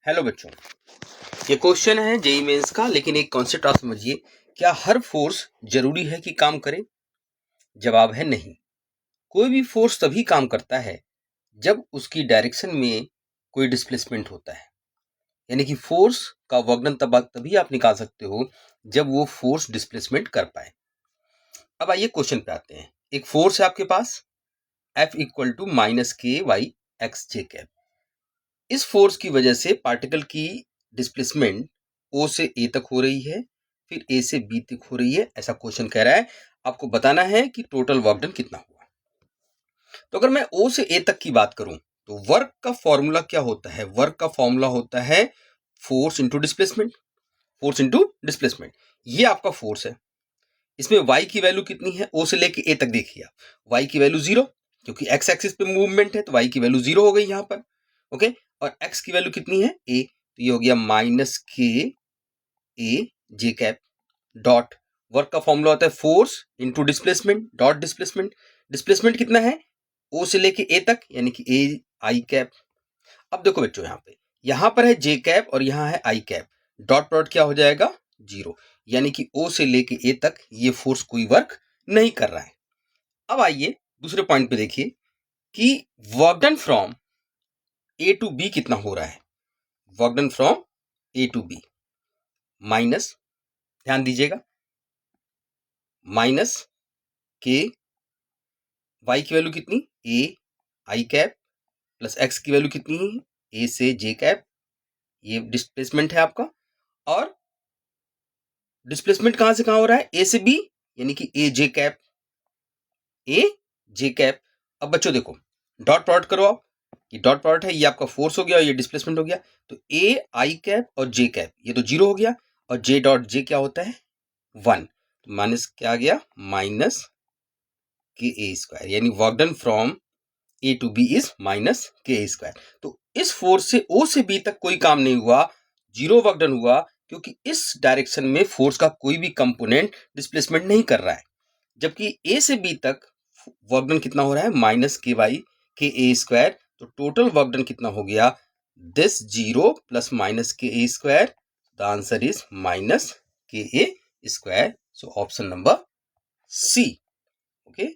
Hello बच्चों, ये question है जेईई मेंस का, लेकिन एक कॉन्सेप्ट आप समझिए। क्या हर फोर्स जरूरी है कि काम करे? जवाब है नहीं। कोई भी फोर्स तभी काम करता है जब उसकी डायरेक्शन में कोई डिस्प्लेसमेंट होता है। यानी कि फोर्स का वर्कडन तभी आप निकाल सकते हो जब वो फोर्स डिस्प्लेसमेंट कर पाए। अब आइए क्वेश्चन पे आते हैं। एक फोर्स है आपके पास F equal to minus K Y x J cap. इस फोर्स की वजह से पार्टिकल की डिस्प्लेसमेंट O से A तक हो रही है, फिर A से B तक हो रही है। ऐसा क्वेश्चन कह रहा है, आपको बताना है कि टोटल वर्क डन कितना हुआ। तो अगर मैं O से A तक की बात करूं तो वर्क का फॉर्मूला क्या होता है? वर्क का फॉर्मूला होता है force into displacement. Force into displacement, ये आपका फोर्स है। इसमें y की वैल्यू कितनी है? O से लेके A तक देखिए आप, y की वैल्यू 0, क्योंकि x एक्सिस पे मूवमेंट है तो y की वैल्यू 0 हो गई यहां पर। ओके, और x की वैल्यू कितनी है? A, तो ये हो गया माइनस के ए जे कैप डॉट। वर्क का फॉर्मूला होता है force into displacement dot displacement. Displacement कितना है? O से लेके A तक, यानी कि ए आई कैप। अब देखो बच्चों, यहाँ पर है जे कैप और यहाँ है आई कैप। डॉट डॉट क्या हो जाएगा? 0, यानी कि O से लेके A तक ये फोर्स कोई वर्क नहीं कर रहा है। अब आइए दूसरे पॉइंट पे देखिए कि work done from A to B कितना हो रहा है। Work done from A to B minus, ध्यान दीजिएगा, माइनस के वाई की वैल्यू कितनी? A I cap plus X की वैल्यू कितनी है? ए से जे कैप। ये डिस्प्लेसमेंट है आपका, और डिस्प्लेसमेंट कहां से कहां हो रहा है? ए से बी, यानी कि ए जे कैप, ए जे कैप। अब बच्चों देखो, डॉट प्रोडक्ट करो आप, ये डॉट प्रोडक्ट है, ये आपका फोर्स हो गया और ये डिस्प्लेसमेंट हो गया। तो ए आई कैप और जे कैप ये तो 0 हो गया, और जे डॉट जे क्या होता है? 1, तो माइनस क्या आ गया? माइनस के ए स्क्वायर, यानी work done from A to B is minus K A square. तो इस फोर्स से O से B तक कोई काम नहीं हुआ, 0 वर्क डन हुआ, क्योंकि इस डायरेक्शन में फोर्स का कोई भी कंपोनेंट डिस्प्लेसमेंट नहीं कर रहा है। जबकि A से B तक वर्क डन कितना हो रहा है? Minus K Y K A square. तो टोटल वर्क डन कितना हो गया? This 0 plus minus K A square. The answer is minus K A square. So option number C। Okay.